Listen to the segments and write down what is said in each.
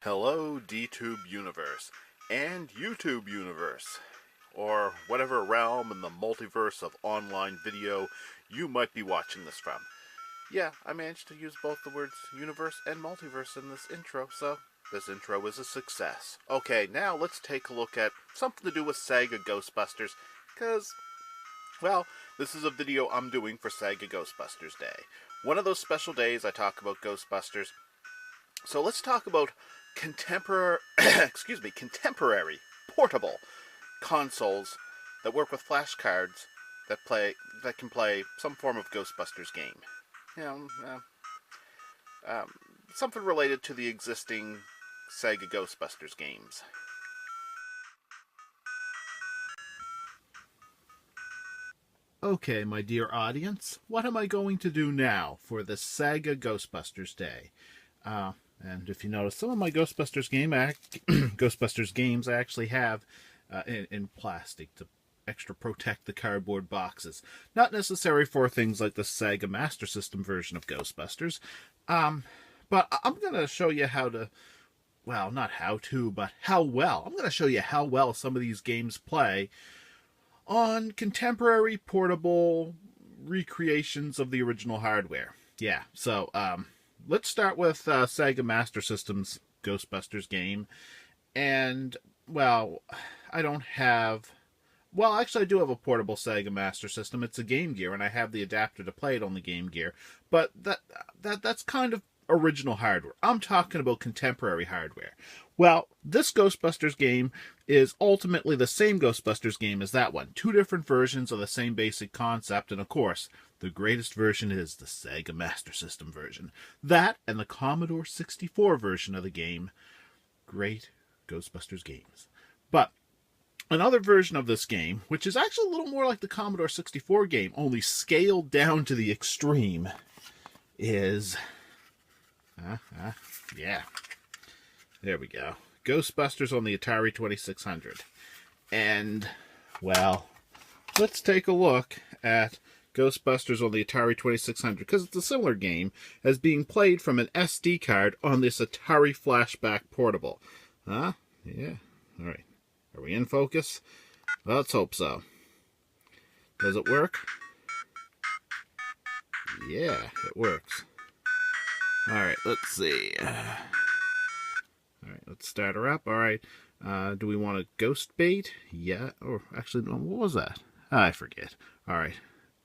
Hello, DTube Universe and YouTube Universe, or whatever realm in the multiverse of online video you might be watching this from. Yeah, I managed to use both the words universe and multiverse in this intro, so this intro is a success. Okay, now let's take a look at something to do with Sega Ghostbusters, because, well, this is a video I'm doing for Sega Ghostbusters Day. One of those special days I talk about Ghostbusters. So let's talk about contemporary portable consoles that work with flash cards that can play some form of Ghostbusters game. You know, something related to the existing Sega Ghostbusters games. Okay, my dear audience, what am I going to do now for the Sega Ghostbusters Day? And if you notice, some of my Ghostbusters games I actually have in plastic to extra protect the cardboard boxes. Not necessary for things like the Sega Master System version of Ghostbusters. But I'm going to show you how to, well, not how to, but how well. I'm going to show you how well some of these games play on contemporary portable recreations of the original hardware. Yeah, so, let's start with Sega Master System's Ghostbusters game. And, well, I don't have... Well, actually, I do have a portable Sega Master System. It's a Game Gear, and I have the adapter to play it on the Game Gear. But that's kind of original hardware. I'm talking about contemporary hardware. Well, this Ghostbusters game is ultimately the same Ghostbusters game as that one. Two different versions of the same basic concept, and of course, the greatest version is the Sega Master System version. That and the Commodore 64 version of the game. Great Ghostbusters games. But another version of this game, which is actually a little more like the Commodore 64 game, only scaled down to the extreme, is... yeah. There we go. Ghostbusters on the Atari 2600. And, well, let's take a look at Ghostbusters on the Atari 2600, because it's a similar game as being played from an SD card on this Atari Flashback portable. Huh? Yeah. Alright. Are we in focus? Well, let's hope so. Does it work? Yeah, it works. Alright, let's see. Alright, let's start her up. Alright, do we want a ghost bait? Yeah, or actually, what was that? I forget. Alright.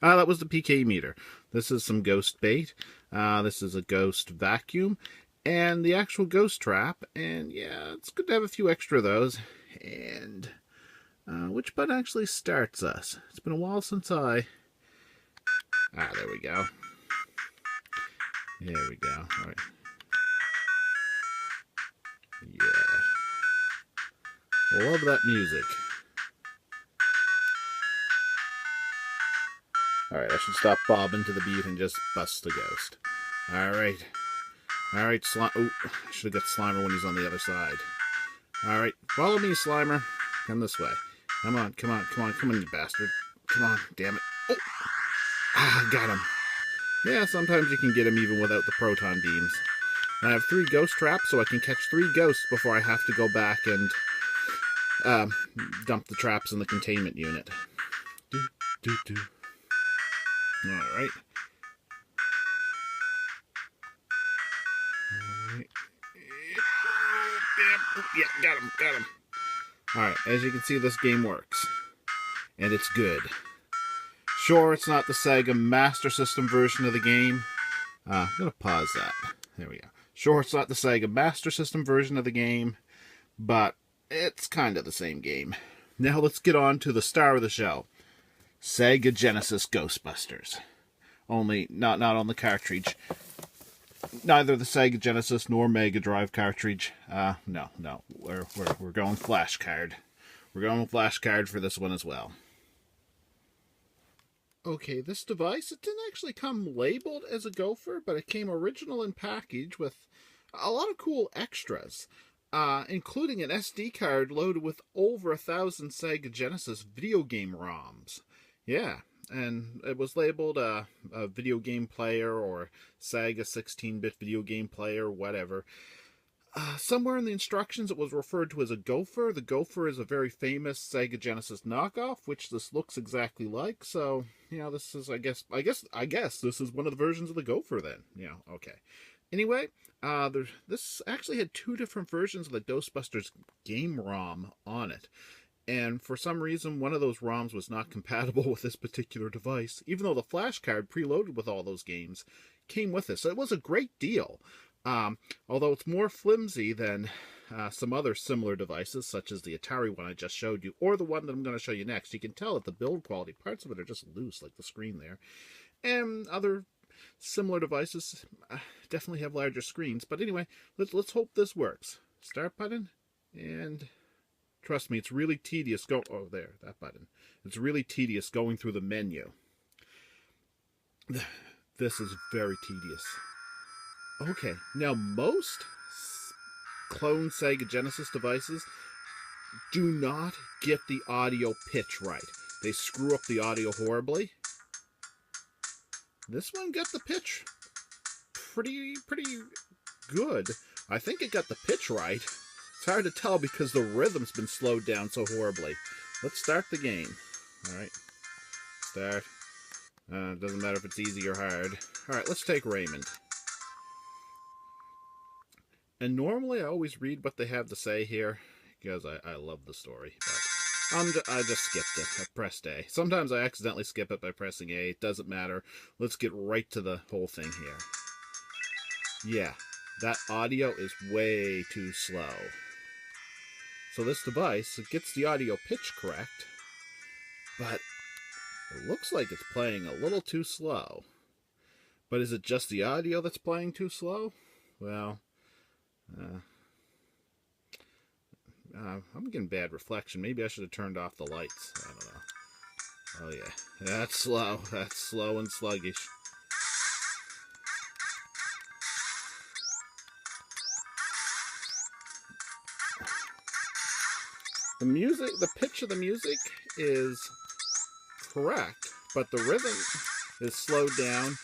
That was the PK meter. This is some ghost bait. This is a ghost vacuum. And the actual ghost trap. And yeah, it's good to have a few extra of those. And which button actually starts us? It's been a while since I... there we go. There we go. Alright. Yeah. Love that music. Alright, I should stop bobbing to the beat and just bust the ghost. Alright. Alright, Slimer. Oh, I should have got Slimer when he's on the other side. Alright, follow me, Slimer. Come this way. Come on, come on, come on, come on, you bastard. Come on, damn it. Oh! Got him. Yeah, sometimes you can get him even without the proton beams. I have 3 ghost traps, so I can catch 3 ghosts before I have to go back and dump the traps in the containment unit. Alright. Alright. Damn. Yeah, got him. Alright, as you can see, this game works. And it's good. Sure, it's not the Sega Master System version of the game. I'm going to pause that. There we go. Sure, it's not the Sega Master System version of the game, but it's kind of the same game. Now let's get on to the star of the show. Sega Genesis Ghostbusters. Only not on the cartridge. Neither the Sega Genesis nor Mega Drive cartridge. No. We're going flash card. We're going flash card for this one as well. Okay, this device, it didn't actually come labeled as a Gopher, but it came original in package with a lot of cool extras, including an SD card loaded with over 1,000 Sega Genesis video game ROMs. Yeah, and it was labeled a video game player or Sega 16-bit video game player, whatever. Somewhere in the instructions, it was referred to as a Gopher. The Gopher is a very famous Sega Genesis knockoff, which this looks exactly like. So, this is, I guess this is one of the versions of the Gopher then. Okay. Anyway, this actually had two different versions of the Ghostbusters game ROM on it. And for some reason, one of those ROMs was not compatible with this particular device, even though the flash card preloaded with all those games came with it. So it was a great deal. Although it's more flimsy than some other similar devices, such as the Atari one I just showed you, or the one that I'm going to show you next. You can tell that the build quality, parts of it are just loose, like the screen there. And other similar devices definitely have larger screens. But anyway, let's hope this works. Start button, and trust me, it's really tedious. Oh, there, that button. It's really tedious going through the menu. This is very tedious. Okay, now most clone Sega Genesis devices do not get the audio pitch right. They screw up the audio horribly. This one got the pitch pretty good. I think it got the pitch right. It's hard to tell because the rhythm's been slowed down so horribly. Let's start the game. Alright, start. Doesn't matter if it's easy or hard. Alright, let's take Raymond. And normally I always read what they have to say here, because I love the story, but I just skipped it. I pressed A. Sometimes I accidentally skip it by pressing A. It doesn't matter. Let's get right to the whole thing here. Yeah, that audio is way too slow. So this device, it gets the audio pitch correct, but it looks like it's playing a little too slow. But is it just the audio that's playing too slow? Well, I'm getting bad reflection. Maybe I should have turned off the lights. I don't know. Oh yeah, that's slow. That's slow and sluggish. The music, the pitch of the music is correct, but the rhythm is slowed down,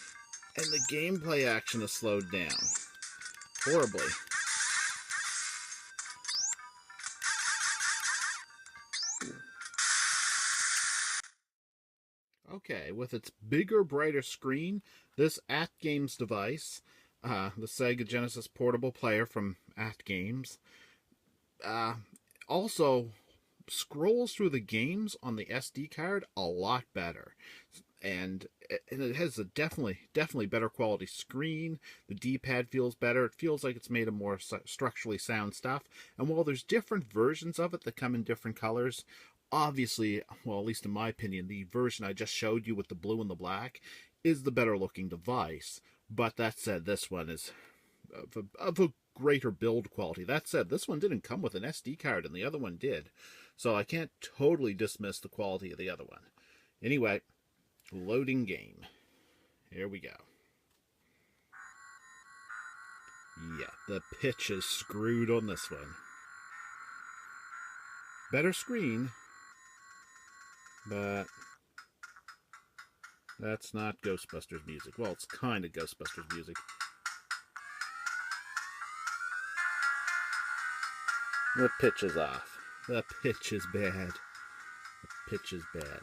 and the gameplay action is slowed down horribly. Okay, with its bigger, brighter screen, this AtGames device, the Sega Genesis portable player from AtGames, also scrolls through the games on the SD card a lot better. And it has a definitely better quality screen. The D-pad feels better. It feels like it's made of more structurally sound stuff. And while there's different versions of it that come in different colors, obviously, well, at least in my opinion, the version I just showed you with the blue and the black is the better looking device. But that said, this one is of a greater build quality. That said, this one didn't come with an SD card and the other one did. So I can't totally dismiss the quality of the other one. Anyway, loading game. Here we go. Yeah, the pitch is screwed on this one. Better screen, but that's not Ghostbusters music. Well, it's kind of Ghostbusters music. The pitch is off. The pitch is bad. The pitch is bad.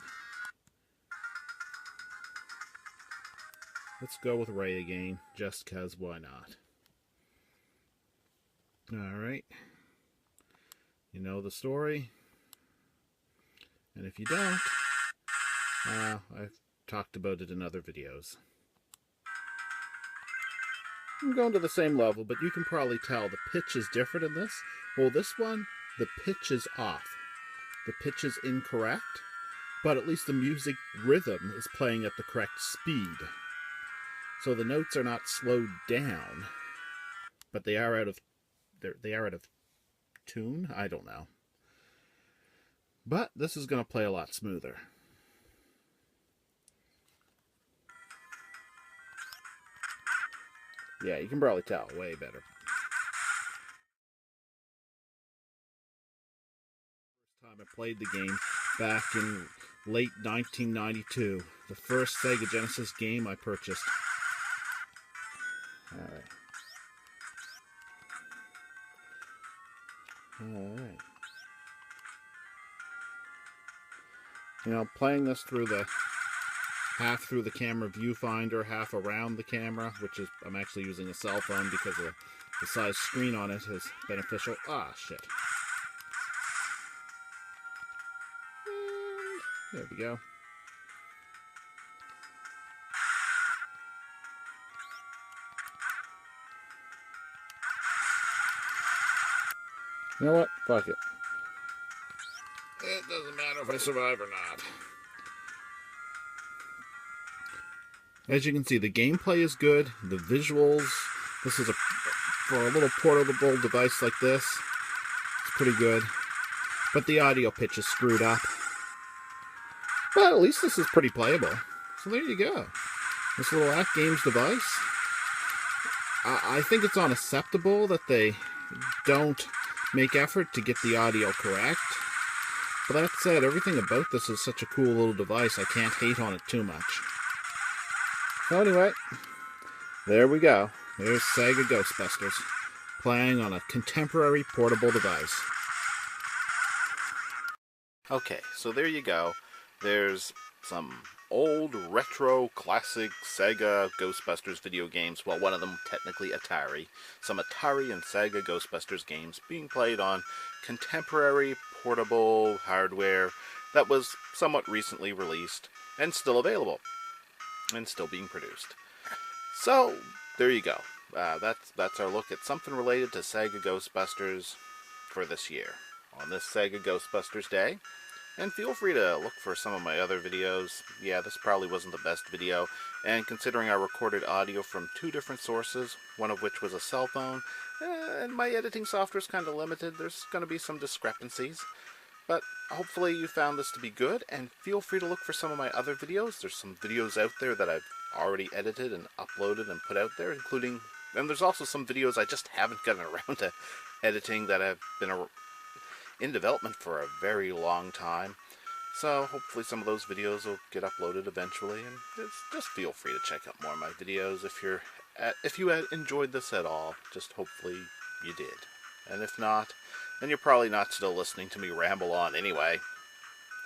Let's go with Ray again, just 'cause why not? Alright. You know the story. And if you don't, I've talked about it in other videos. I'm going to the same level, but you can probably tell the pitch is different in this. Well, this one, the pitch is off. The pitch is incorrect, but at least the music rhythm is playing at the correct speed. So the notes are not slowed down, but they are out of tune. I don't know. But this is going to play a lot smoother. Yeah, you can probably tell. Way better. First time I played the game back in late 1992. The first Sega Genesis game I purchased. Alright. Alright. You know, playing this through the half through the camera viewfinder, half around the camera, which is, I'm actually using a cell phone because of the size screen on it is beneficial. Ah, shit. And there we go. You know what? Fuck it. It doesn't matter if I survive or not. As you can see, the gameplay is good. The visuals, this is for a little portable device like this, it's pretty good. But the audio pitch is screwed up. But at least this is pretty playable. So there you go. This little AtGames device. I think it's unacceptable that they don't make effort to get the audio correct. But that said, everything about this is such a cool little device, I can't hate on it too much. So anyway, there we go. There's Sega Ghostbusters, playing on a contemporary portable device. Okay, so there you go. There's some old, retro, classic Sega Ghostbusters video games. Well, one of them technically Atari. Some Atari and Sega Ghostbusters games being played on contemporary portable hardware that was somewhat recently released and still available and still being produced. So there you go. That's our look at something related to Sega Ghostbusters for this year on this Sega Ghostbusters Day. And feel free to look for some of my other videos. Yeah, this probably wasn't the best video, and considering I recorded audio from 2 different sources, one of which was a cell phone, and my editing software is kind of limited, there's going to be some discrepancies. But hopefully you found this to be good, and feel free to look for some of my other videos. There's some videos out there that I've already edited and uploaded and put out there, including, and there's also some videos I just haven't gotten around to editing that have been in development for a very long time. So hopefully some of those videos will get uploaded eventually, and just feel free to check out more of my videos if you had enjoyed this at all. Just hopefully you did. And if not, then you're probably not still listening to me ramble on anyway.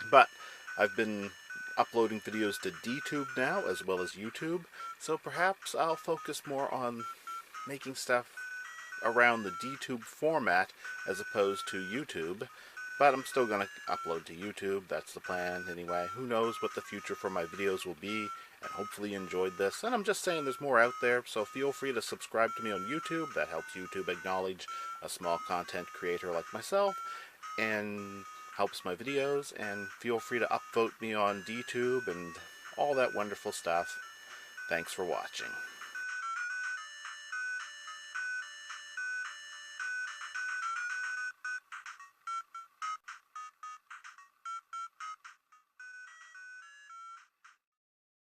But I've been uploading videos to DTube now as well as YouTube, so perhaps I'll focus more on making stuff around the DTube format as opposed to YouTube. But I'm still going to upload to YouTube. That's the plan anyway. Who knows what the future for my videos will be, and hopefully you enjoyed this. And I'm just saying there's more out there, so feel free to subscribe to me on YouTube. That helps YouTube acknowledge a small content creator like myself and helps my videos. And feel free to upvote me on DTube and all that wonderful stuff. Thanks for watching.